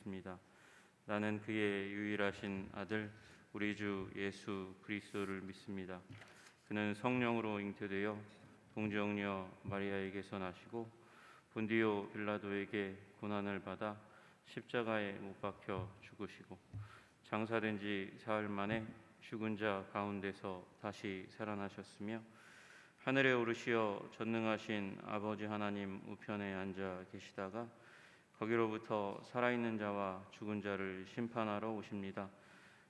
믿습니다. 나는 그의 유일하신 아들 우리 주 예수 그리스도를 믿습니다. 그는 성령으로 잉태되어 동정녀 마리아에게서 나시고 본디오 빌라도에게 고난을 받아 십자가에 못 박혀 죽으시고 장사된 지 사흘 만에 죽은 자 가운데서 다시 살아나셨으며 하늘에 오르시어 전능하신 아버지 하나님 우편에 앉아 계시다가 거기로부터 살아있는 자와 죽은 자를 심판하러 오십니다.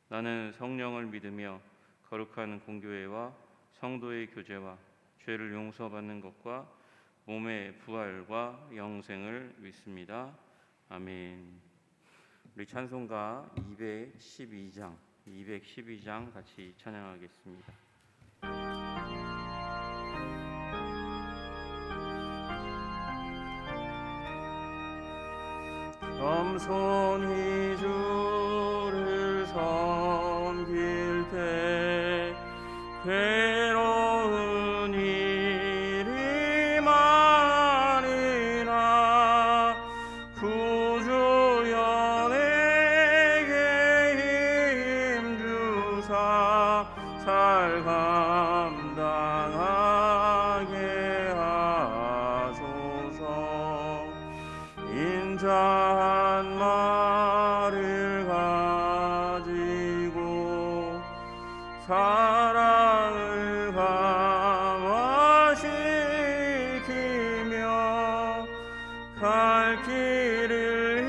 나는 성령을 믿으며 거룩한 공교회와 성도의 교제와 죄를 용서받는 것과 몸의 부활과 영생을 믿습니다. 아멘. 우리 찬송가 212장 같이 찬양하겠습니다. 겸손히 주를 섬길 때 괴로운 일이 많으나 구주여 내게 힘주사 잘 감당하게 하소서. 인자한 말을 가지고 사랑을 감화시키며 갈 길을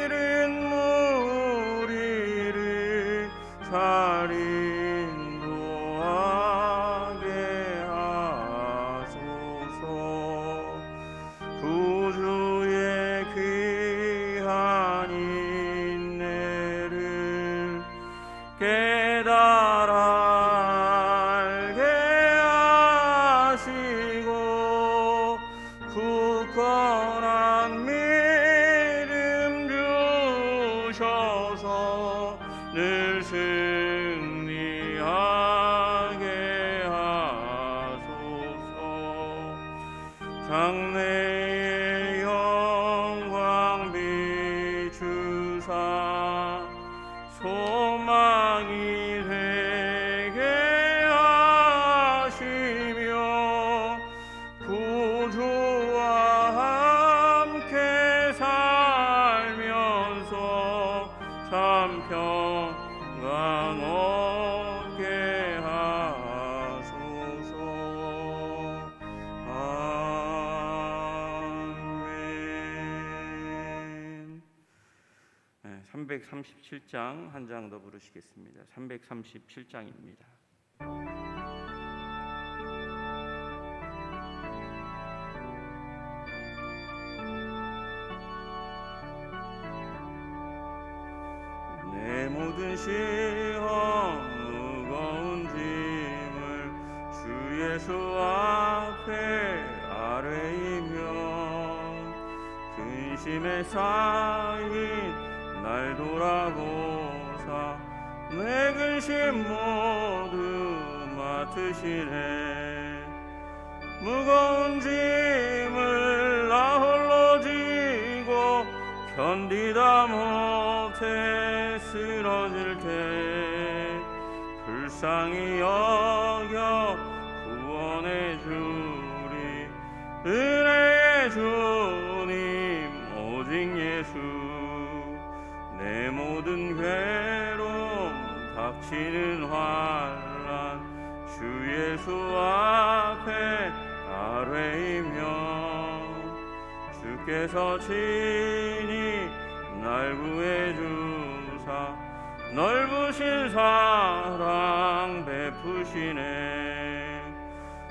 잃은 무리를 잘 인도하게 하소서. 구주의 귀한 인내를 깨달아 알게 하시고 굳건한 믿음 주셔서 늘 승리하게 하소서. 장래의 영광 비추사 소망이 되게 하시며 구주와 함께 살면서 참 평강 얻게 하소서. 아멘. 337장 한 장 더 부르시겠습니다. 337장입니다. 내 모든 시험 무거운 짐을 주 예수 앞에 아뢰이며 근심에 쌓인 날 돌아보사 내 근심 모두 맡으시네. 무거운 짐을 나 홀로 지고 견디다 못해 쓰러질 때 불쌍히 여겨 구원해 주리. 은혜의 주님 오직 예수. 내 모든 괴로움 닥치는 환난 주 예수 앞에 아뢰이며 주께서 친히 날 구해주사 넓으신 사랑 베푸시네.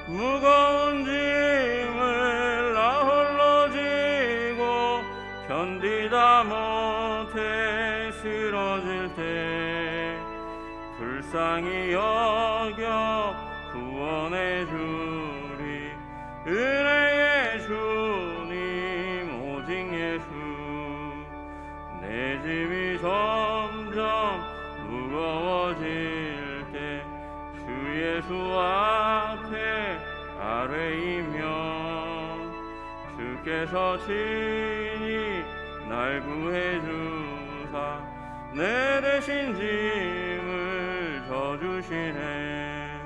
무거운 짐을 나 홀로 지고 견디다 못해 쓰러질 때 불쌍히 여겨 구원해 주리. 은혜의 주님 오직 예수. 내 짐이 점점 무거워질 때 주 예수 앞에 아뢰이며 주께서 친히 날 구해주 내 대신 짐을 져주시네.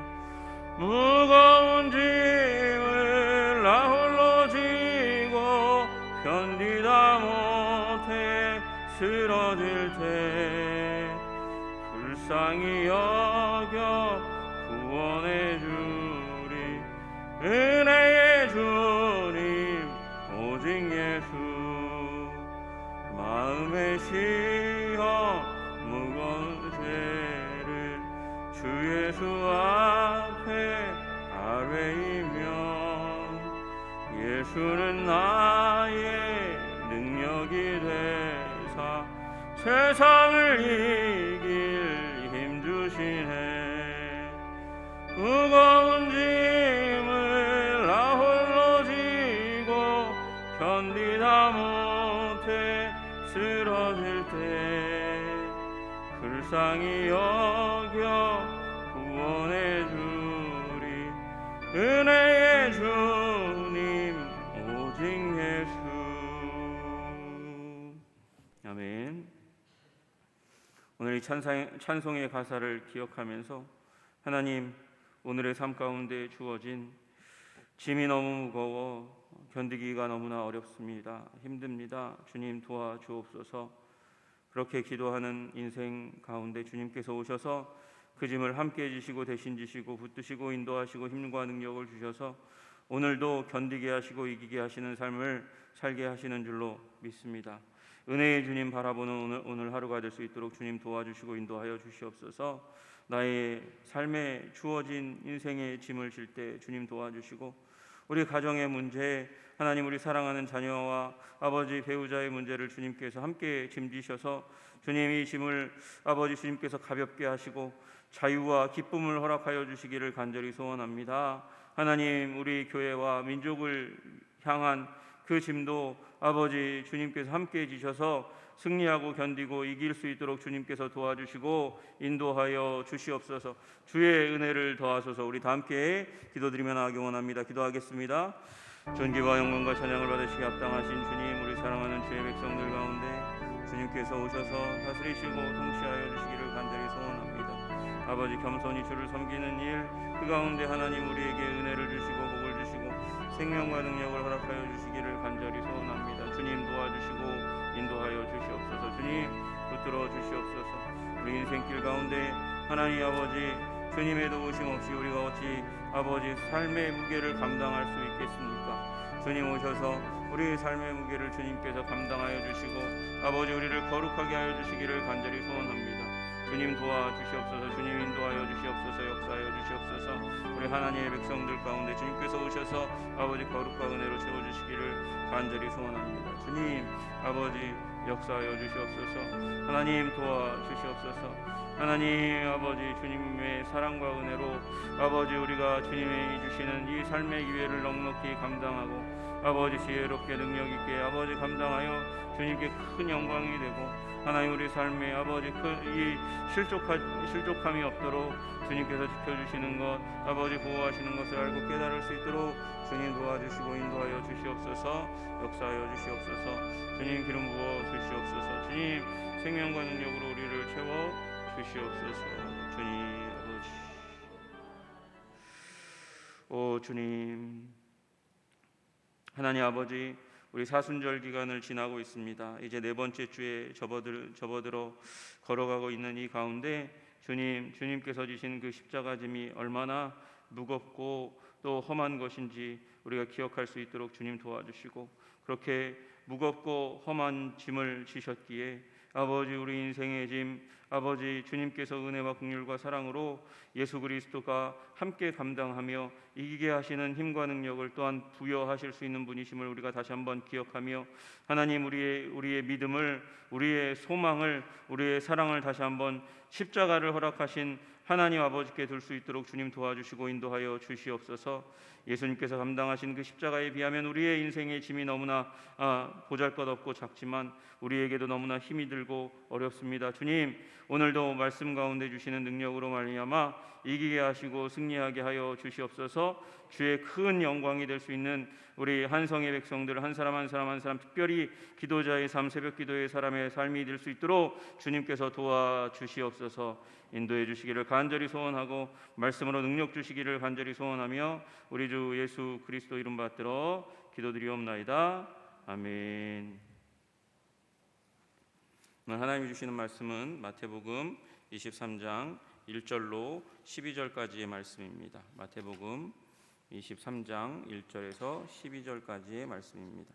무거운 짐을 나 홀로 지고 견디다 못해 쓰러질 때 불쌍히 여겨 구원해 주리. 은혜의 주님 오직 예수. 마음의 시험 무거운 죄를 주 예수 앞에 아뢰이면 예수는 나의 능력이 되사 세상을 이길 힘 주시네. 무거운 짐을 나 홀로 지고 견디다 못해 쓰러질 때 불쌍히 여겨 구원해 주리. 은혜의 주님 오직 예수. 아멘. 오늘 이 찬송의 가사를 기억하면서 하나님, 오늘의 삶 가운데 주어진 짐이 너무 무거워 견디기가 너무나 어렵습니다. 힘듭니다. 주님 도와주옵소서. 그렇게 기도하는 인생 가운데 주님께서 오셔서 그 짐을 함께 해주시고 대신 지시고 붙드시고 인도하시고 힘과 능력을 주셔서 오늘도 견디게 하시고 이기게 하시는 삶을 살게 하시는 줄로 믿습니다. 은혜의 주님 바라보는 오늘 하루가 될 수 있도록 주님 도와주시고 인도하여 주시옵소서. 나의 삶에 주어진 인생의 짐을 질 때 주님 도와주시고, 우리 가정의 문제, 하나님 우리 사랑하는 자녀와 아버지 배우자의 문제를 주님께서 함께 짐지셔서 주님 이 짐을 아버지 주님께서 가볍게 하시고 자유와 기쁨을 허락하여 주시기를 간절히 소원합니다. 하나님 우리 교회와 민족을 향한 그 짐도 아버지 주님께서 함께 지셔서 승리하고 견디고 이길 수 있도록 주님께서 도와주시고 인도하여 주시옵소서. 주의 은혜를 더하소서. 우리 다 함께 기도드리며 나아가기 원합니다. 기도하겠습니다. 존귀와 영광과 찬양을 받으시기 합당하신 주님, 우리 사랑하는 주의 백성들 가운데 주님께서 오셔서 다스리시고 통치하여 주시기를 간절히 소원합니다. 아버지 겸손히 주를 섬기는 일, 그 가운데 하나님 우리에게 은혜를 주시고 복을 주시고 생명과 능력을 허락하여 주시기를 간절히 소원합니다. 주님 도와주시고 인도하여 주시옵소서. 주님 붙들어 주시옵소서. 우리 인생길 가운데 하나님 아버지 주님의 도우심 없이 우리가 어찌 아버지 삶의 무게를 감당할 수 있겠습니까? 주님 오셔서 우리의 삶의 무게를 주님께서 감당하여 주시고 아버지 우리를 거룩하게 하여 주시기를 간절히 소원합니다. 주님 도와주시옵소서. 주님 인도하여 주시옵소서. 역사하여 주시옵소서. 우리 하나님의 백성들 가운데 주님께서 오셔서 아버지 거룩과 은혜로 채워주시기를 간절히 소원합니다. 주님 아버지 역사하여 주시옵소서. 하나님 도와주시옵소서. 하나님 아버지 주님의 사랑과 은혜로 아버지 우리가 주님이 주시는 이 삶의 기회를 넉넉히 감당하고 아버지 지혜롭게 능력 있게 아버지 감당하여 주님께 큰 영광이 되고 하나님 우리 삶에 아버지 이 실족함이 없도록 주님께서 지켜주시는 것 아버지 보호하시는 것을 알고 깨달을 수 있도록 주님 도와주시고 인도하여 주시옵소서. 역사하여 주시옵소서. 주님 기름 부어 주시옵소서. 주님 생명과 능력으로 우리를 채워 주시옵소서. 주님 아버지 오 주님 하나님 아버지 우리 사순절 기간을 지나고 있습니다. 이제 네 번째 주에 접어들어 걸어가고 있는 이 가운데 주님께서 지신 그 십자가 짐이 얼마나 무겁고 또 험한 것인지 우리가 기억할 수 있도록 주님 도와주시고 그렇게 무겁고 험한 짐을 지셨기에 아버지 우리 인생의 짐 아버지 주님께서 은혜와 긍휼과 사랑으로 예수 그리스도가 함께 감당하며 이기게 하시는 힘과 능력을 또한 부여하실 수 있는 분이심을 우리가 다시 한번 기억하며 하나님 우리의 믿음을 우리의 소망을 우리의 사랑을 다시 한번 십자가를 허락하신 하나님 아버지께 둘 수 있도록 주님 도와주시고 인도하여 주시옵소서. 예수님께서 감당하신 그 십자가에 비하면 우리의 인생의 짐이 너무나 보잘것없고 작지만 우리에게도 너무나 힘이 들고 어렵습니다. 주님 오늘도 말씀 가운데 주시는 능력으로 말미암아 이기게 하시고 승리하게 하여 주시옵소서. 주의 큰 영광이 될 수 있는 우리 한성의 백성들 한 사람 한 사람 한 사람 특별히 기도자의 삶, 새벽 기도의 사람의 삶이 될 수 있도록 주님께서 도와주시옵소서. 인도해 주시기를 간절히 소원하고 말씀으로 능력 주시기를 간절히 소원하며 우리 주 예수 그리스도 이름 받들어 기도드리옵나이다. 아멘. 오늘 하나님이 주시는 말씀은 마태복음 23장 1절로 12절까지의 말씀입니다. 마태복음 23장 1절에서 12절까지의 말씀입니다.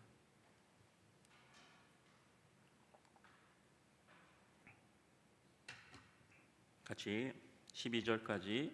같이 12절까지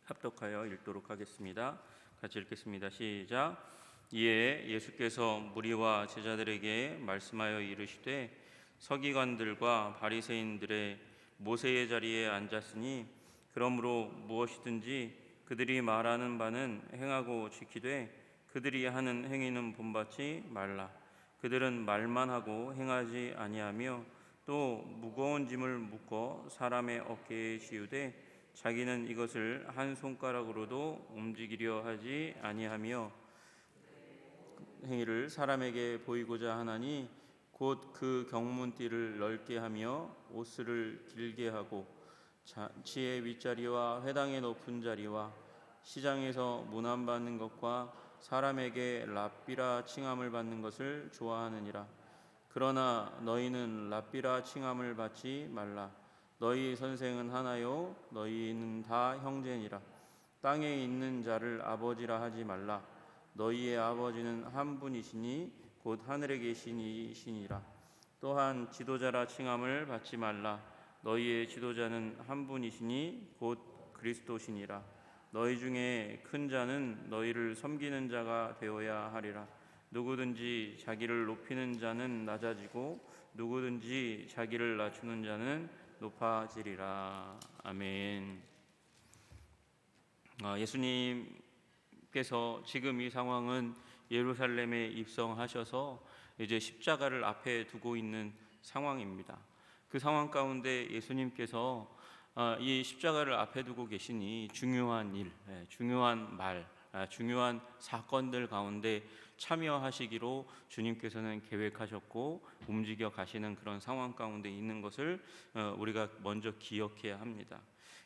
합독하여 읽도록 하겠습니다. 같이 읽겠습니다. 시작. 이에 예수께서 무리와 제자들에게 말씀하여 이르시되 서기관들과 바리새인들의 모세의 자리에 앉았으니 그러므로 무엇이든지 그들이 말하는 바는 행하고 지키되 그들이 하는 행위는 본받지 말라. 그들은 말만 하고 행하지 아니하며 또 무거운 짐을 묶어 사람의 어깨에 씌우되 자기는 이것을 한 손가락으로도 움직이려 하지 아니하며 행위를 사람에게 보이고자 하나니 곧 그 경문띠를 넓게 하며 옷을 길게 하고 잔치의 윗자리와 회당의 높은 자리와 시장에서 문안받는 것과 사람에게 랍비라 칭함을 받는 것을 좋아하느니라. 그러나 너희는 랍비라 칭함을 받지 말라. 너희 선생은 하나요 너희는 다 형제니라. 땅에 있는 자를 아버지라 하지 말라. 너희의 아버지는 한 분이시니 곧 하늘에 계신 이시니라. 또한 지도자라 칭함을 받지 말라. 너희의 지도자는 한 분이시니 곧 그리스도시니라. 너희 중에 큰 자는 너희를 섬기는 자가 되어야 하리라. 누구든지 자기를 높이는 자는 낮아지고 누구든지 자기를 낮추는 자는 높아지리라. 아멘. 예수님께서 지금 이 상황은 예루살렘에 입성하셔서 이제 십자가를 앞에 두고 있는 상황입니다. 그 상황 가운데 예수님께서 이 십자가를 앞에 두고 계시니 중요한 일, 중요한 말, 중요한 사건들 가운데 참여하시기로 주님께서는 계획하셨고 움직여 가시는 그런 상황 가운데 있는 것을 우리가 먼저 기억해야 합니다.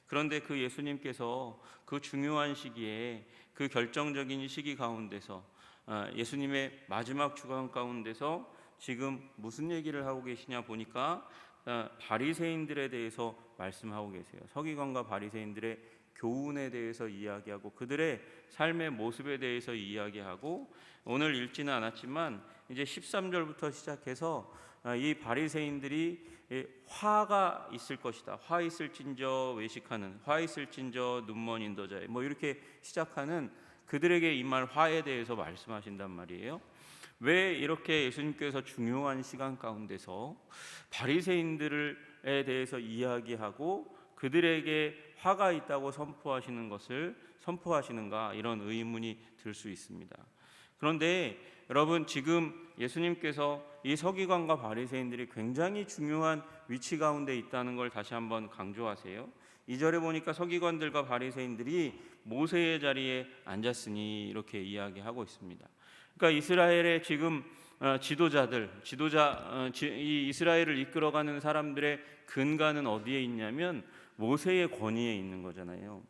그런데 그 예수님께서 그 중요한 시기에 그 결정적인 시기 가운데서 예수님의 마지막 주간 가운데서 지금 무슨 얘기를 하고 계시냐 보니까 바리새인들에 대해서 말씀하고 계세요. 서기관과 바리새인들의 교훈에 대해서 이야기하고 그들의 삶의 모습에 대해서 이야기하고 오늘 읽지는 않았지만 이제 13절부터 시작해서 이 바리새인들이 화가 있을 것이다. 화 있을진저 외식하는, 화 있을진저 눈먼 인도자에 뭐 이렇게 시작하는 그들에게 임할 화에 대해서 말씀하신단 말이에요. 왜 이렇게 예수님께서 중요한 시간 가운데서 바리새인들에 대해서 이야기하고 그들에게 화가 있다고 선포하시는가 이런 의문이 들 수 있습니다. 그런데 여러분 지금 예수님께서 이 서기관과 바리새인들이 굉장히 중요한 위치 가운데 있다는 걸 다시 한번 강조하세요. 2절에 보니까 서기관들과 바리새인들이 모세의 자리에 앉았으니 이렇게 이야기하고 있습니다. 그러니까 이스라엘의 지금 이 이스라엘을 이끌어가는 사람들의 근간은 어디에 있냐면 모세의 권위에 있는 거잖아요.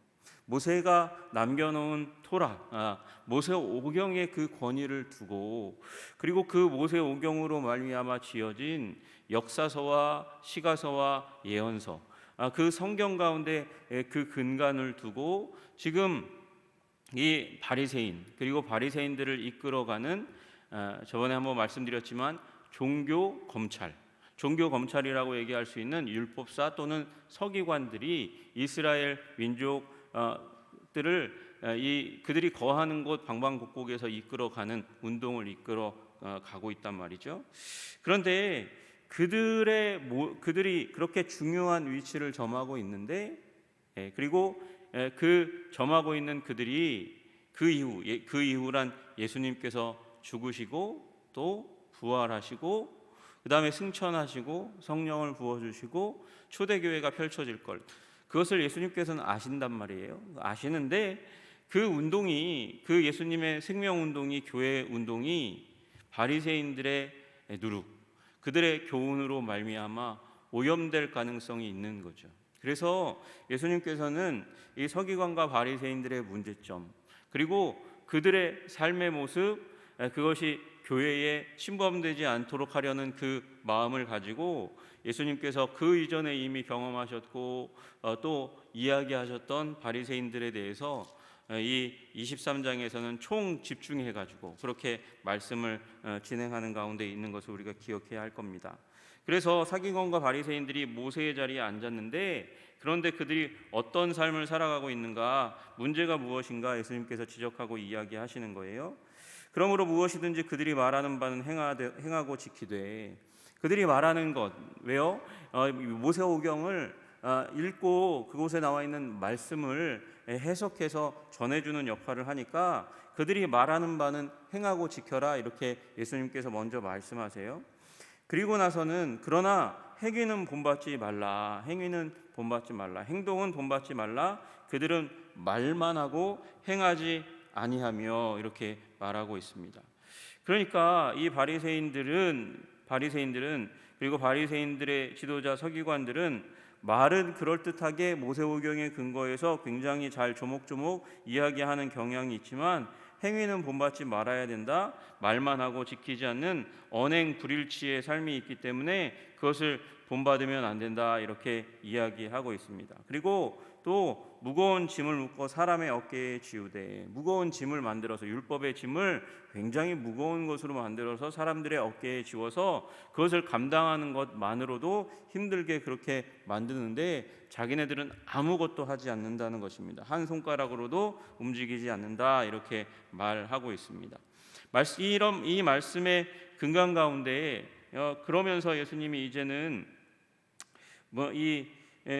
모세가 남겨놓은 토라, 모세 오경의 그 권위를 두고 그리고 그 모세 오경으로 말미암아 지어진 역사서와 시가서와 예언서, 그 성경 가운데 그 근간을 두고 지금 이 바리새인 그리고 바리새인들을 이끌어가는 저번에 한번 말씀드렸지만 종교 검찰이라고 얘기할 수 있는 율법사 또는 서기관들이 이스라엘 민족들을 그들이 거하는 곳 방방곡곡에서 이끌어가는 운동을 이끌어 가고 있단 말이죠. 그런데 그들이 그렇게 중요한 위치를 점하고 있는데 그리고 그 점하고 있는 그들이 그 이후란 예수님께서 죽으시고 또 부활하시고 그 다음에 승천하시고 성령을 부어주시고 초대교회가 펼쳐질 걸 그것을 예수님께서는 아신단 말이에요. 아시는데 그 운동이, 그 예수님의 생명 운동이, 교회 운동이 바리새인들의 누룩, 그들의 교훈으로 말미암아 오염될 가능성이 있는 거죠. 그래서 예수님께서는 이 서기관과 바리새인들의 문제점, 그리고 그들의 삶의 모습, 그것이 교회에 침범되지 않도록 하려는 그 마음을 가지고 예수님께서 그 이전에 이미 경험하셨고 또 이야기하셨던 바리새인들에 대해서 이 23장에서는 총 집중해 가지고 그렇게 말씀을 진행하는 가운데 있는 것을 우리가 기억해야 할 겁니다. 그래서 서기관과 바리새인들이 모세의 자리에 앉았는데, 그런데 그들이 어떤 삶을 살아가고 있는가, 문제가 무엇인가 예수님께서 지적하고 이야기하시는 거예요. 그러므로 무엇이든지 그들이 말하는 바는 행하고 지키되. 그들이 말하는 것, 왜요? 모세오경을 읽고 그곳에 나와 있는 말씀을 해석해서 전해주는 역할을 하니까 그들이 말하는 바는 행하고 지켜라, 이렇게 예수님께서 먼저 말씀하세요. 그리고 나서는 그러나 행위는 본받지 말라, 행위는 본받지 말라, 행동은 본받지 말라, 그들은 말만 하고 행하지 아니하며, 이렇게 말하고 있습니다. 그러니까 이 바리새인들은 그리고 바리새인들의 지도자 서기관들은 말은 그럴듯하게 모세오경의 근거에서 굉장히 잘 조목조목 이야기하는 경향이 있지만 행위는 본받지 말아야 된다, 말만 하고 지키지 않는 언행 불일치의 삶이 있기 때문에 그것을 본받으면 안 된다, 이렇게 이야기하고 있습니다. 그리고 또 무거운 짐을 묶어 사람의 어깨에 지우되, 무거운 짐을 만들어서, 율법의 짐을 굉장히 무거운 것으로 만들어서 사람들의 어깨에 지워서 그것을 감당하는 것만으로도 힘들게 그렇게 만드는데 자기네들은 아무것도 하지 않는다는 것입니다. 한 손가락으로도 움직이지 않는다, 이렇게 말하고 있습니다. 이 말씀의 근간 가운데 그러면서 예수님이 이제는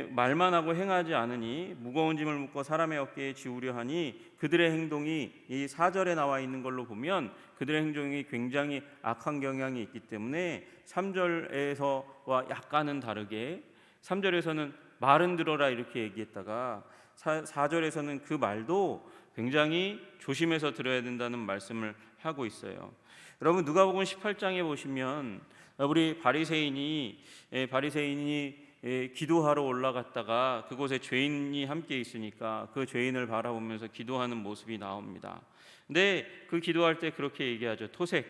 말만 하고 행하지 않으니 무거운 짐을 묶어 사람의 어깨에 지우려 하니, 그들의 행동이 이 4절에 나와 있는 걸로 보면 그들의 행동이 굉장히 악한 경향이 있기 때문에 3절에서와 약간은 다르게, 3절에서는 말은 들어라 이렇게 얘기했다가 4절에서는 그 말도 굉장히 조심해서 들어야 된다는 말씀을 하고 있어요. 여러분, 누가복음 18장에 보시면 우리 바리새인이 기도하러 올라갔다가 그곳에 죄인이 함께 있으니까 그 죄인을 바라보면서 기도하는 모습이 나옵니다. 근데 그 기도할 때 그렇게 얘기하죠.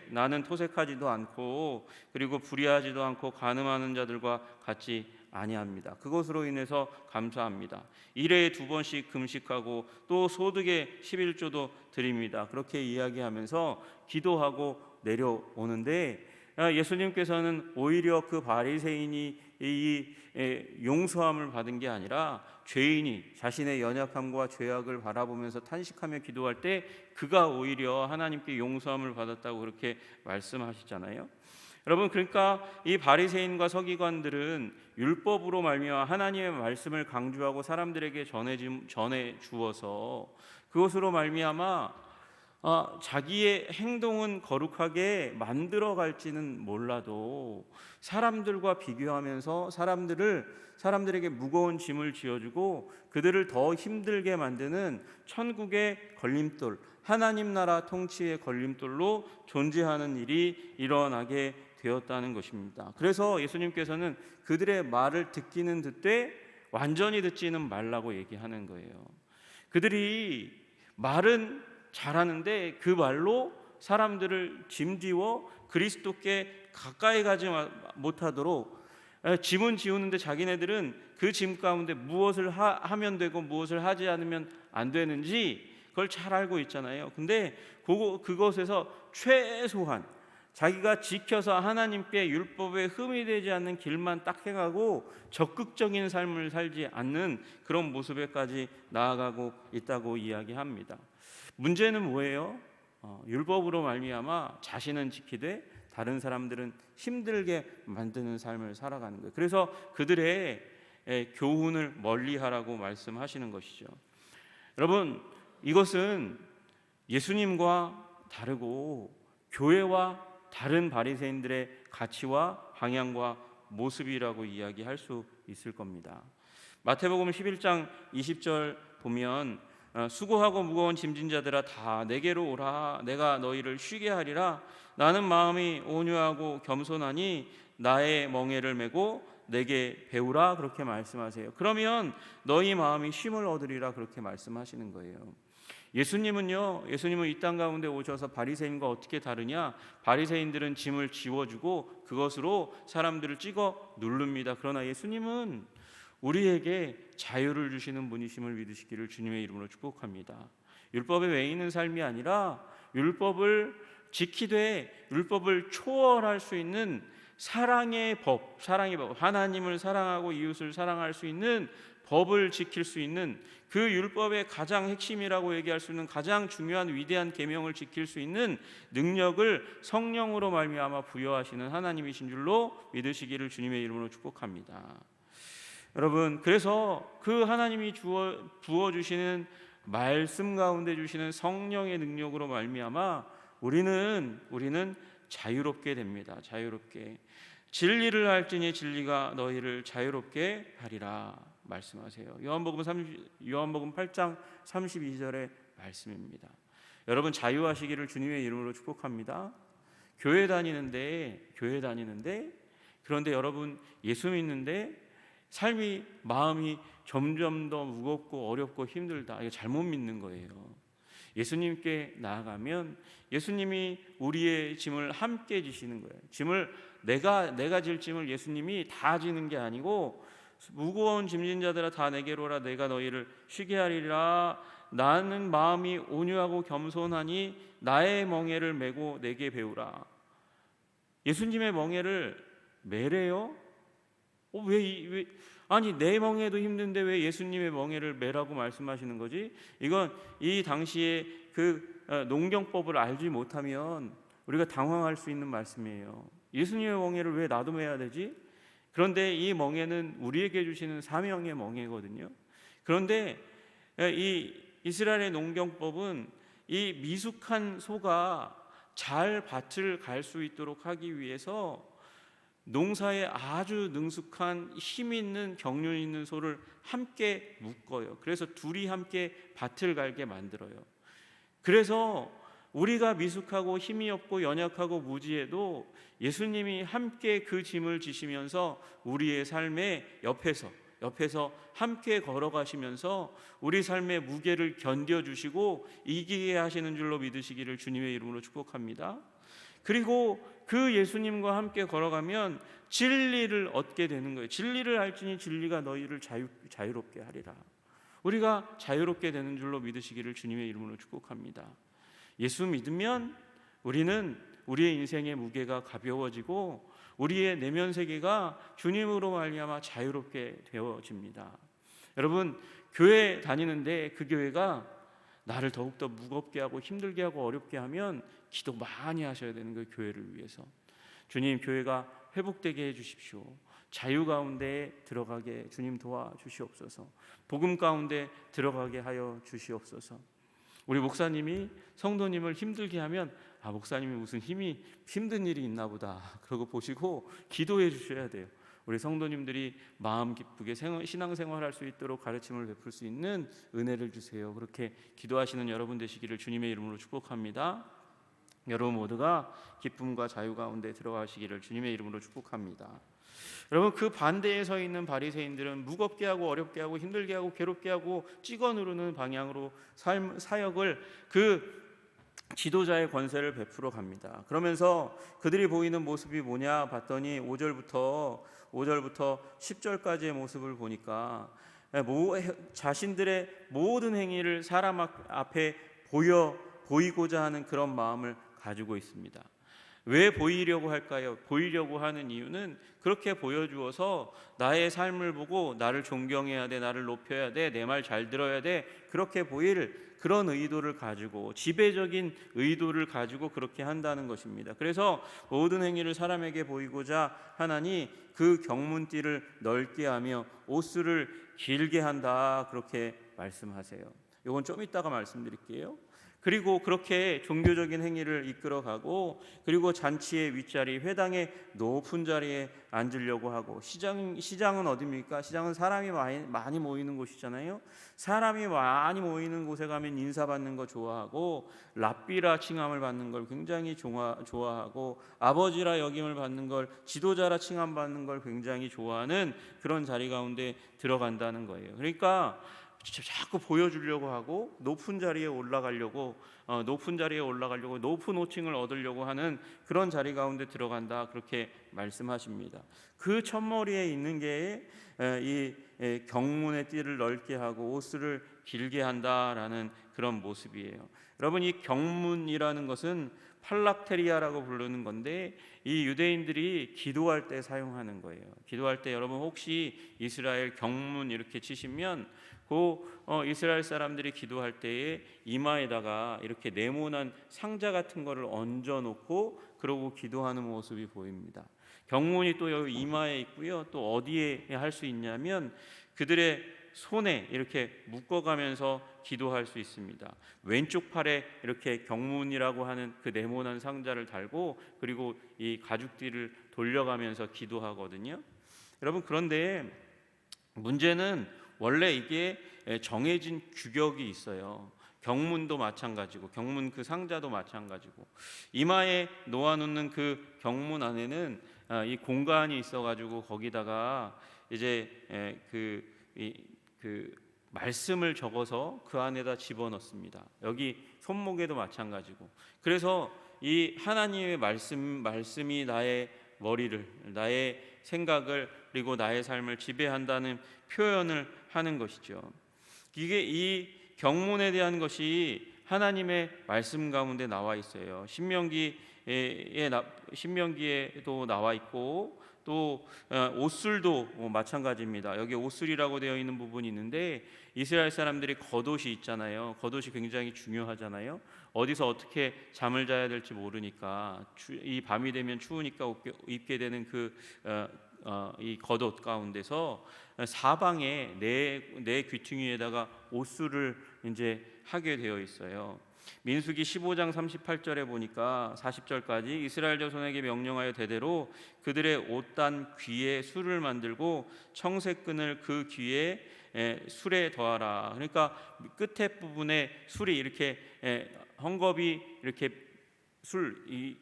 나는 토색하지도 않고 그리고 불의하지도 않고 간음하는 자들과 같이 아니합니다. 그것으로 인해서 감사합니다. 일에 2번씩 금식하고 또 소득의 11조도 드립니다. 그렇게 이야기하면서 기도하고 내려오는데, 예수님께서는 오히려 그 바리새인이 이 용서함을 받은 게 아니라 죄인이 자신의 연약함과 죄악을 바라보면서 탄식하며 기도할 때 그가 오히려 하나님께 용서함을 받았다고 그렇게 말씀하시잖아요. 여러분, 그러니까 이 바리새인과 서기관들은 율법으로 말미암아 하나님의 말씀을 강조하고 사람들에게 전해 주어서 그것으로 말미암아 자기의 행동은 거룩하게 만들어 갈지는 몰라도 사람들과 비교하면서 사람들에게 무거운 짐을 지어주고 그들을 더 힘들게 만드는 천국의 걸림돌, 하나님 나라 통치의 걸림돌로 존재하는 일이 일어나게 되었다는 것입니다. 그래서 예수님께서는 그들의 말을 듣기는 듣되 완전히 듣지는 말라고 얘기하는 거예요. 그들이 말은 잘하는데 그 말로 사람들을 짐지워 그리스도께 가까이 가지 못하도록, 짐은 지우는데 자기네들은 그 짐 가운데 무엇을 하면 되고 무엇을 하지 않으면 안 되는지 그걸 잘 알고 있잖아요. 근데 그것에서 최소한 자기가 지켜서 하나님께 율법에 흠이 되지 않는 길만 딱 행하고 적극적인 삶을 살지 않는 그런 모습에까지 나아가고 있다고 이야기합니다. 문제는 뭐예요? 율법으로 말미암아 자신은 지키되 다른 사람들은 힘들게 만드는 삶을 살아가는 거예요. 그래서 그들의 교훈을 멀리하라고 말씀하시는 것이죠. 여러분, 이것은 예수님과 다르고 교회와 다른 바리새인들의 가치와 방향과 모습이라고 이야기할 수 있을 겁니다. 마태복음 11장 20절 보면 수고하고 무거운 짐진 자들아 다 내게로 오라. 내가 너희를 쉬게 하리라. 나는 마음이 온유하고 겸손하니 나의 멍에를 메고 내게 배우라. 그렇게 말씀하세요. 그러면 너희 마음이 쉼을 얻으리라. 그렇게 말씀하시는 거예요. 예수님은 이 땅 가운데 오셔서 바리새인과 어떻게 다르냐? 바리새인들은 짐을 지워주고 그것으로 사람들을 찍어 누릅니다. 그러나 예수님은 우리에게 자유를 주시는 분이심을 믿으시기를 주님의 이름으로 축복합니다. 율법에 매이는 삶이 아니라 율법을 지키되 율법을 초월할 수 있는 사랑의 법, 하나님을 사랑하고 이웃을 사랑할 수 있는 법을 지킬 수 있는 그 율법의 가장 핵심이라고 얘기할 수 있는 가장 중요한 위대한 계명을 지킬 수 있는 능력을 성령으로 말미암아 부여하시는 하나님이신 줄로 믿으시기를 주님의 이름으로 축복합니다. 여러분, 그래서 그 하나님이 부어주시는 말씀 가운데 주시는 성령의 능력으로 말미암아 우리는 자유롭게 됩니다. 자유롭게. 진리를 알지니 진리가 너희를 자유롭게 하리라 말씀하세요. 요한복음 8장 32절의 말씀입니다. 여러분, 자유하시기를 주님의 이름으로 축복합니다. 교회 다니는데 그런데 여러분 예수 믿는데 삶이 마음이 점점 더 무겁고 어렵고 힘들다. 이거 잘못 믿는 거예요. 예수님께 나아가면 예수님이 우리의 짐을 함께 지시는 거예요. 짐을 내가 질 짐을 예수님이 다 지는 게 아니고 무거운 짐진 자들아 다 내게로 오라. 내가 너희를 쉬게 하리라. 나는 마음이 온유하고 겸손하니 나의 멍에를 메고 내게 배우라. 예수님의 멍에를 메래요? 아니 내 멍에도 힘든데 왜 예수님의 멍에를 메라고 말씀하시는 거지? 이건 이 당시에 그 농경법을 알지 못하면 우리가 당황할 수 있는 말씀이에요. 예수님의 멍에를 왜 나도 메야 되지? 그런데 이 멍에는 우리에게 주시는 사명의 멍에거든요. 그런데 이 이스라엘의 농경법은 이 미숙한 소가 잘 밭을 갈 수 있도록 하기 위해서 농사에 아주 능숙한 힘 있는 경륜 있는 소를 함께 묶어요. 그래서 둘이 함께 밭을 갈게 만들어요. 그래서 우리가 미숙하고 힘이 없고 연약하고 무지해도 예수님이 함께 그 짐을 지시면서 우리의 삶의 옆에서 함께 걸어가시면서 우리 삶의 무게를 견뎌주시고 이기게 하시는 줄로 믿으시기를 주님의 이름으로 축복합니다. 그리고 그 예수님과 함께 걸어가면 진리를 얻게 되는 거예요. 진리를 알지니 진리가 너희를 자유롭게 하리라. 우리가 자유롭게 되는 줄로 믿으시기를 주님의 이름으로 축복합니다. 예수 믿으면 우리는 우리의 인생의 무게가 가벼워지고 우리의 내면 세계가 주님으로 말미암아 자유롭게 되어집니다. 여러분, 교회 다니는데 그 교회가 나를 더욱더 무겁게 하고 힘들게 하고 어렵게 하면 기도 많이 하셔야 되는 거예요. 교회를 위해서. 주님, 교회가 회복되게 해주십시오. 자유 가운데 들어가게 주님 도와주시옵소서. 복음 가운데 들어가게 하여 주시옵소서. 우리 목사님이 성도님을 힘들게 하면 목사님이 무슨 힘든 일이 있나 보다 그러고 보시고 기도해 주셔야 돼요. 우리 성도님들이 마음 기쁘게 신앙생활할 수 있도록 가르침을 베풀 수 있는 은혜를 주세요. 그렇게 기도하시는 여러분 되시기를 주님의 이름으로 축복합니다. 여러분 모두가 기쁨과 자유 가운데 들어가시기를 주님의 이름으로 축복합니다. 여러분, 그 반대에 서 있는 바리새인들은 무겁게 하고 어렵게 하고 힘들게 하고 괴롭게 하고 찍어 누르는 방향으로 사역을 그 지도자의 권세를 베풀어 갑니다. 그러면서 그들이 보이는 모습이 뭐냐 봤더니 5절부터 10절까지의 모습을 보니까 자신들의 모든 행위를 사람 앞에 보이고자 하는 그런 마음을 가지고 있습니다. 왜 보이려고 할까요? 보이려고 하는 이유는 그렇게 보여주어서 나의 삶을 보고 나를 존경해야 돼, 나를 높여야 돼, 내 말 잘 들어야 돼, 그렇게 보일 그런 의도를 가지고, 지배적인 의도를 가지고 그렇게 한다는 것입니다. 그래서 모든 행위를 사람에게 보이고자 하나니 그 경문띠를 넓게 하며 옷수를 길게 한다, 그렇게 말씀하세요. 이건 좀 이따가 말씀드릴게요. 그리고 그렇게 종교적인 행위를 이끌어가고, 그리고 잔치의 윗자리, 회당의 높은 자리에 앉으려고 하고, 시장은 어디입니까? 시장은 사람이 많이 모이는 곳이잖아요. 사람이 많이 모이는 곳에 가면 인사받는 거 좋아하고, 랍비라 칭함을 받는 걸 굉장히 좋아하고, 아버지라 역임을 받는 걸, 지도자라 칭함받는 걸 굉장히 좋아하는 그런 자리 가운데 들어간다는 거예요. 그러니까 자꾸 보여주려고 하고, 높은 자리에 올라가려고 높은 호칭을 얻으려고 하는 그런 자리 가운데 들어간다, 그렇게 말씀하십니다. 그 첫머리에 있는 게 이 경문의 띠를 넓게 하고 옷을 길게 한다라는 그런 모습이에요. 여러분, 이 경문이라는 것은 팔락테리아라고 부르는 건데, 이 유대인들이 기도할 때 사용하는 거예요. 기도할 때 여러분 혹시 이스라엘 경문 이렇게 치시면, 이스라엘 사람들이 기도할 때에 이마에다가 이렇게 네모난 상자 같은 거를 얹어 놓고 그러고 기도하는 모습이 보입니다. 경문이 또 여기 이마에 있고요. 또 어디에 할 수 있냐면 그들의 손에 이렇게 묶어가면서 기도할 수 있습니다. 왼쪽 팔에 이렇게 경문이라고 하는 그 네모난 상자를 달고, 그리고 이 가죽띠를 돌려가면서 기도하거든요. 여러분, 그런데 문제는 원래 이게 정해진 규격이 있어요. 경문도 마찬가지고, 경문 그 상자도 마찬가지고, 이마에 놓아놓는 그 경문 안에는 이 공간이 있어가지고 거기다가 이제 그 말씀을 적어서 그 안에다 집어넣습니다. 여기 손목에도 마찬가지고. 그래서 이 하나님의 말씀이 나의 머리를, 나의 생각을, 그리고 나의 삶을 지배한다는 표현을 하는 것이죠. 이게 이 경문에 대한 것이 하나님의 말씀 가운데 나와 있어요. 신명기에도 나와 있고, 또 옷술도 마찬가지입니다. 여기 옷술이라고 되어 있는 부분이 있는데, 이스라엘 사람들이 겉옷이 있잖아요. 겉옷이 굉장히 중요하잖아요. 어디서 어떻게 잠을 자야 될지 모르니까 이 밤이 되면 추우니까 입게 되는 이 겉옷 가운데서 사방에 네 귀퉁이에다가 옷술을 이제 하게 되어 있어요. 민수기 15장 38절에 보니까 40절까지 이스라엘 자손에게 명령하여 대대로 그들의 옷단 귀에 술을 만들고 청색끈을 그 귀에 술에 더하라. 그러니까 끝에 부분에 술이 이렇게 헝겊이 이렇게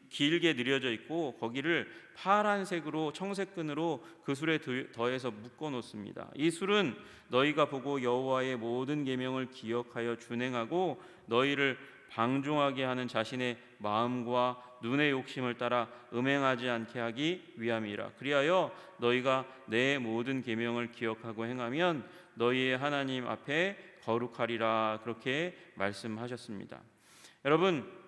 길게 늘여져 있고, 거기를 파란색으로 청색끈으로 그 술에 더해서 묶어 놓습니다. 이 술은 너희가 보고 여호와의 모든 계명을 기억하여 준행하고 너희를 방종하게 하는 자신의 마음과 눈의 욕심을 따라 음행하지 않게 하기 위함이라. 그리하여 너희가 내 모든 계명을 기억하고 행하면 너희의 하나님 앞에 거룩하리라. 그렇게 말씀하셨습니다. 여러분,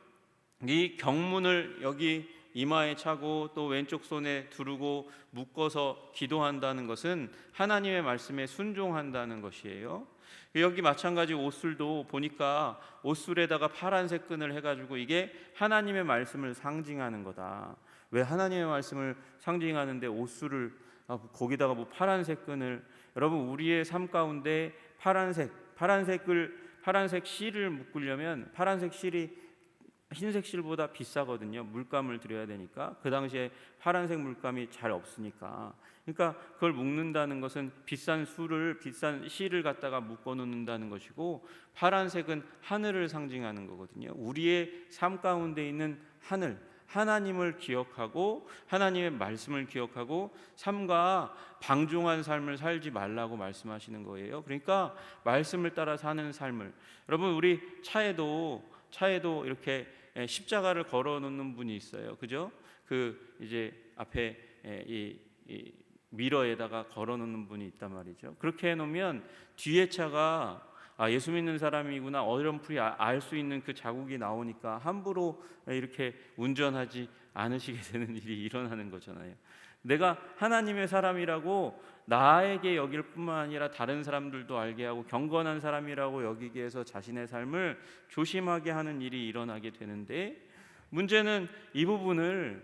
이 경문을 여기 이마에 차고 또 왼쪽 손에 두르고 묶어서 기도한다는 것은 하나님의 말씀에 순종한다는 것이에요. 여기 마찬가지 옷술도 보니까 옷술에다가 파란색 끈을 해가지고 이게 하나님의 말씀을 상징하는 거다. 왜 하나님의 말씀을 상징하는데 옷술을 거기다가 뭐 파란색 끈을. 여러분, 우리의 삶 가운데 파란색 실을 묶으려면 파란색 실이 흰색 실보다 비싸거든요. 물감을 들여야 되니까. 그 당시에 파란색 물감이 잘 없으니까. 그러니까 그걸 묶는다는 것은 비싼 실을 갖다가 묶어 놓는다는 것이고, 파란색은 하늘을 상징하는 거거든요. 우리의 삶 가운데 있는 하늘, 하나님을 기억하고 하나님의 말씀을 기억하고 삶과 방종한 삶을 살지 말라고 말씀하시는 거예요. 그러니까 말씀을 따라 사는 삶을. 여러분, 우리 차에도 이렇게 십자가를 걸어 놓는 분이 있어요. 그죠? 이제 앞에 이 미러에다가 걸어 놓는 분이 있단 말이죠. 그렇게 해 놓으면 뒤에 차가 예수 믿는 사람이구나 어렴풋이 알 수 있는 그 자국이 나오니까 함부로 이렇게 운전하지 않으시게 되는 일이 일어나는 거잖아요. 내가 하나님의 사람이라고 나에게 여길 뿐만 아니라 다른 사람들도 알게 하고 경건한 사람이라고 여기게 해서 자신의 삶을 조심하게 하는 일이 일어나게 되는데, 문제는 이 부분을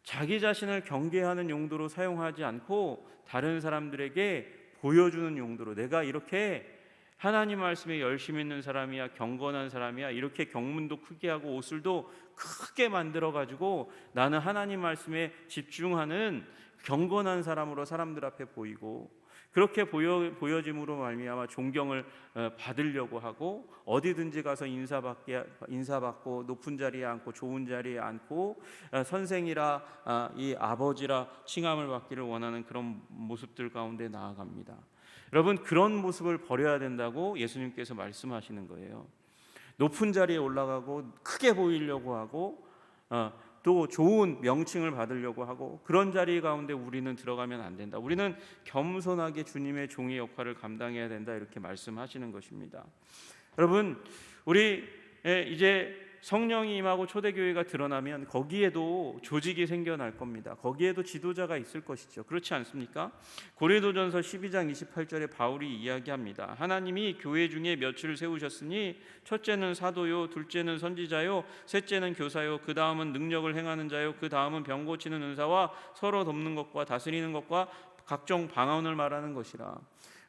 자기 자신을 경계하는 용도로 사용하지 않고 다른 사람들에게 보여주는 용도로, 내가 이렇게 하나님 말씀에 열심 있는 사람이야, 경건한 사람이야, 이렇게 경문도 크게 하고 옷을도 크게 만들어 가지고 나는 하나님 말씀에 집중하는 경건한 사람으로 사람들 앞에 보이고, 그렇게 보여짐으로 말미암아 존경을 받으려고 하고, 어디든지 가서 인사받고 높은 자리에 앉고 좋은 자리에 앉고 선생이라 이 아버지라 칭함을 받기를 원하는 그런 모습들 가운데 나아갑니다. 여러분, 그런 모습을 버려야 된다고 예수님께서 말씀하시는 거예요. 높은 자리에 올라가고 크게 보이려고 하고 또 좋은 명칭을 받으려고 하고, 그런 자리 가운데 우리는 들어가면 안 된다. 우리는 겸손하게 주님의 종의 역할을 감당해야 된다, 이렇게 말씀하시는 것입니다. 여러분, 우리 이제 성령이 임하고 초대교회가 드러나면 거기에도 조직이 생겨날 겁니다. 거기에도 지도자가 있을 것이죠. 그렇지 않습니까? 고린도전서 12장 28절에 바울이 이야기합니다. 하나님이 교회 중에 몇을 세우셨으니 첫째는 사도요, 둘째는 선지자요, 셋째는 교사요, 그 다음은 능력을 행하는 자요, 그 다음은 병 고치는 은사와 서로 돕는 것과 다스리는 것과 각종 방언을 말하는 것이라.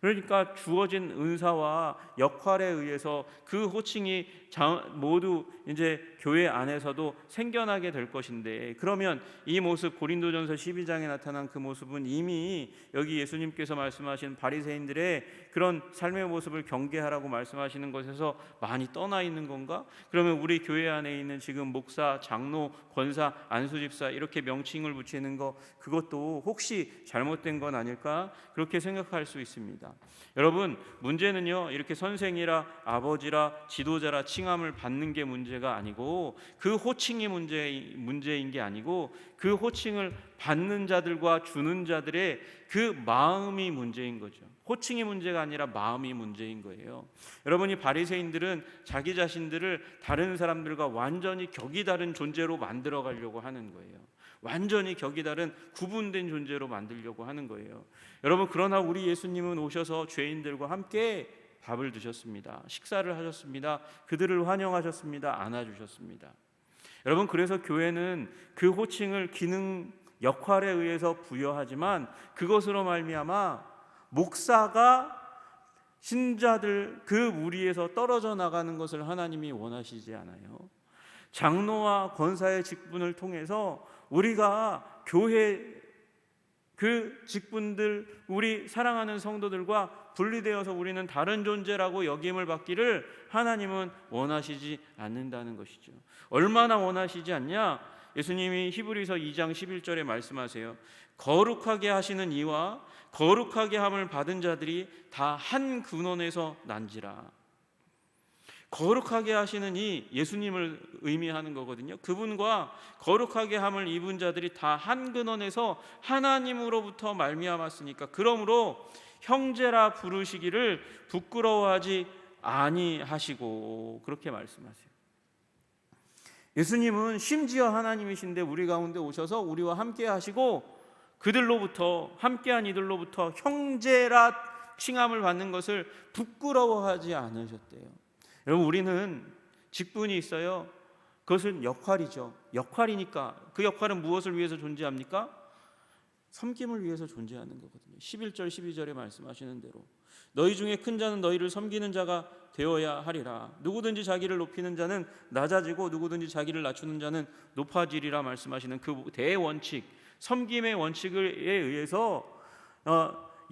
그러니까 주어진 은사와 역할에 의해서 그 호칭이 모두 이제 교회 안에서도 생겨나게 될 것인데, 그러면 이 모습, 고린도전서 12장에 나타난 그 모습은 이미 여기 예수님께서 말씀하신 바리새인들의 그런 삶의 모습을 경계하라고 말씀하시는 것에서 많이 떠나 있는 건가? 그러면 우리 교회 안에 있는 지금 목사, 장로, 권사, 안수집사 이렇게 명칭을 붙이는 거, 그것도 혹시 잘못된 건 아닐까? 그렇게 생각할 수 있습니다. 여러분, 문제는요, 이렇게 선생이라 아버지라 지도자라 칭함을 받는 게 문제가 아니고, 그 호칭이 문제인 게 아니고, 그 호칭을 받는 자들과 주는 자들의 그 마음이 문제인 거죠. 호칭이 문제가 아니라 마음이 문제인 거예요. 여러분이 바리새인들은 자기 자신들을 다른 사람들과 완전히 격이 다른 존재로 만들어 가려고 하는 거예요. 완전히 격이 다른 구분된 존재로 만들려고 하는 거예요. 여러분, 그러나 우리 예수님은 오셔서 죄인들과 함께 밥을 드셨습니다. 식사를 하셨습니다. 그들을 환영하셨습니다. 안아주셨습니다. 여러분, 그래서 교회는 그 호칭을 기능, 역할에 의해서 부여하지만 그것으로 말미암아 목사가 신자들 그 무리에서 떨어져 나가는 것을 하나님이 원하시지 않아요. 장로와 권사의 직분을 통해서 우리가 교회 그 직분들, 우리 사랑하는 성도들과 분리되어서 우리는 다른 존재라고 여김을 받기를 하나님은 원하시지 않는다는 것이죠. 얼마나 원하시지 않냐? 예수님이 히브리서 2장 11절에 말씀하세요. 거룩하게 하시는 이와 거룩하게 함을 받은 자들이 다 한 근원에서 난지라. 거룩하게 하시는 이 예수님을 의미하는 거거든요. 그분과 거룩하게 함을 입은 자들이 다 한 근원에서 하나님으로부터 말미암았으니까, 그러므로 형제라 부르시기를 부끄러워하지 아니하시고, 그렇게 말씀하세요. 예수님은 심지어 하나님이신데 우리 가운데 오셔서 우리와 함께 하시고, 그들로부터, 함께한 이들로부터 형제라 칭함을 받는 것을 부끄러워하지 않으셨대요. 여러분, 우리는 직분이 있어요. 그것은 역할이죠. 역할이니까. 그 역할은 무엇을 위해서 존재합니까? 섬김을 위해서 존재하는 거거든요. 11절 12절에 말씀하시는 대로 너희 중에 큰 자는 너희를 섬기는 자가 되어야 하리라. 누구든지 자기를 높이는 자는 낮아지고 누구든지 자기를 낮추는 자는 높아지리라 말씀하시는 그 대원칙, 섬김의 원칙에 의해서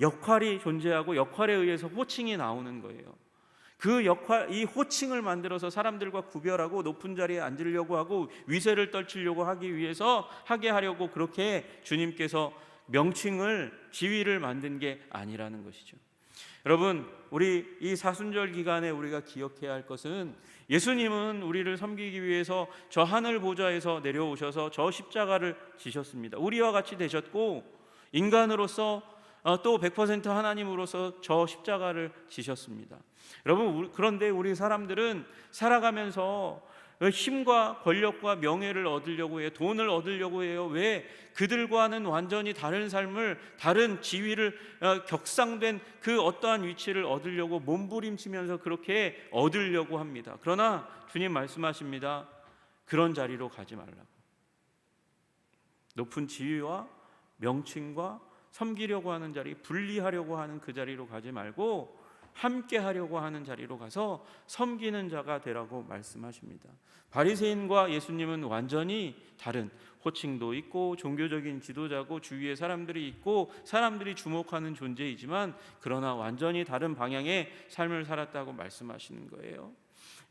역할이 존재하고 역할에 의해서 호칭이 나오는 거예요. 그 역할, 이 호칭을 만들어서 사람들과 구별하고 높은 자리에 앉으려고 하고 위세를 떨치려고 하기 위해서 하게 하려고 그렇게 주님께서 명칭을, 지위를 만든 게 아니라는 것이죠. 여러분, 우리 이 사순절 기간에 우리가 기억해야 할 것은, 예수님은 우리를 섬기기 위해서 저 하늘 보좌에서 내려오셔서 저 십자가를 지셨습니다. 우리와 같이 되셨고, 인간으로서 또 100% 하나님으로서 저 십자가를 지셨습니다. 여러분, 그런데 우리 사람들은 살아가면서 힘과 권력과 명예를 얻으려고 해요. 돈을 얻으려고 해요. 왜? 그들과는 완전히 다른 삶을, 다른 지위를, 격상된 그 어떠한 위치를 얻으려고 몸부림치면서 그렇게 얻으려고 합니다. 그러나 주님 말씀하십니다. 그런 자리로 가지 말라고. 높은 지위와 명칭과 섬기려고 하는 자리, 분리하려고 하는 그 자리로 가지 말고 함께 하려고 하는 자리로 가서 섬기는 자가 되라고 말씀하십니다. 바리새인과 예수님은 완전히 다른, 호칭도 있고 종교적인 지도자고 주위에 사람들이 있고 사람들이 주목하는 존재이지만 그러나 완전히 다른 방향의 삶을 살았다고 말씀하시는 거예요.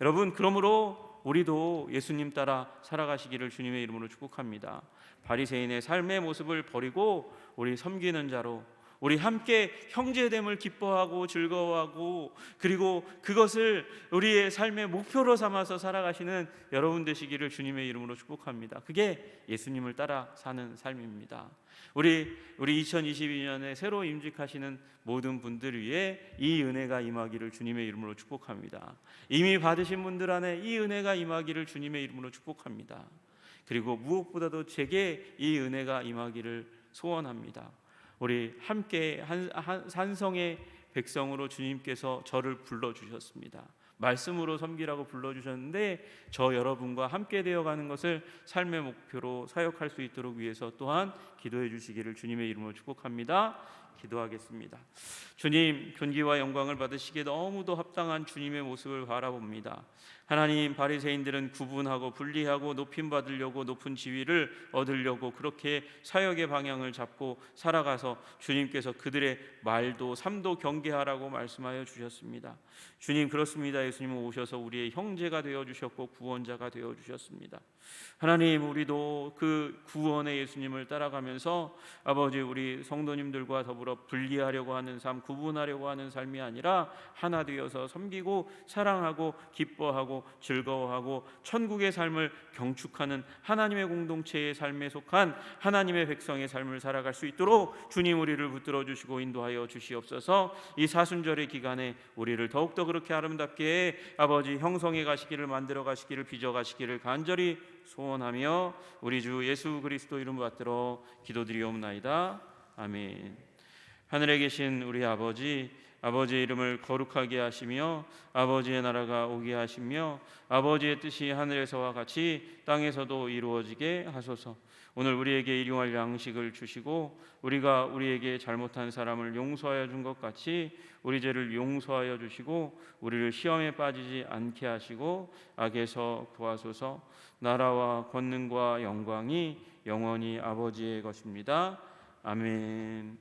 여러분, 그러므로 우리도 예수님 따라 살아가시기를 주님의 이름으로 축복합니다. 바리새인의 삶의 모습을 버리고 우리 섬기는 자로, 우리 함께 형제됨을 기뻐하고 즐거워하고 그리고 그것을 우리의 삶의 목표로 삼아서 살아가시는 여러분 되시기를 주님의 이름으로 축복합니다. 그게 예수님을 따라 사는 삶입니다. 우리 2022년에 새로 임직하시는 모든 분들 위해 이 은혜가 임하기를 주님의 이름으로 축복합니다. 이미 받으신 분들 안에 이 은혜가 임하기를 주님의 이름으로 축복합니다. 그리고 무엇보다도 제게 이 은혜가 임하기를 소원합니다. 우리 함께 산성의 백성으로 주님께서 저를 불러주셨습니다. 말씀으로 섬기라고 불러주셨는데 저 여러분과 함께 되어가는 것을 삶의 목표로 사역할 수 있도록 위해서 또한 기도해 주시기를 주님의 이름으로 축복합니다. 기도하겠습니다. 주님, 존귀와 영광을 받으시기에 너무도 합당한 주님의 모습을 바라봅니다. 하나님, 바리새인들은 구분하고 분리하고 높임 받으려고 높은 지위를 얻으려고 그렇게 사역의 방향을 잡고 살아가서 주님께서 그들의 말도 삶도 경계하라고 말씀하여 주셨습니다. 주님, 그렇습니다. 예수님은 오셔서 우리의 형제가 되어 주셨고 구원자가 되어 주셨습니다. 하나님, 우리도 그 구원의 예수님을 따라가면서 아버지 우리 성도님들과 더불어 분리하려고 하는 삶, 구분하려고 하는 삶이 아니라 하나 되어서 섬기고 사랑하고 기뻐하고 즐거워하고 천국의 삶을 경축하는 하나님의 공동체의 삶에 속한 하나님의 백성의 삶을 살아갈 수 있도록 주님 우리를 붙들어 주시고 인도하여 주시옵소서. 이 사순절의 기간에 우리를 더욱더 그렇게 아름답게 아버지 형성해 가시기를, 만들어 가시기를, 빚어 가시기를 간절히 소원하며 우리 주 예수 그리스도 이름 받들어 기도드리옵나이다. 아멘. 하늘에 계신 우리 아버지, 아버지의 이름을 거룩하게 하시며 아버지의 나라가 오게 하시며 아버지의 뜻이 하늘에서와 같이 땅에서도 이루어지게 하소서. 오늘 우리에게 일용할 양식을 주시고 우리가 우리에게 잘못한 사람을 용서하여 준 것 같이 우리 죄를 용서하여 주시고 우리를 시험에 빠지지 않게 하시고 악에서 구하소서. 나라와 권능과 영광이 영원히 아버지의 것입니다. 아멘.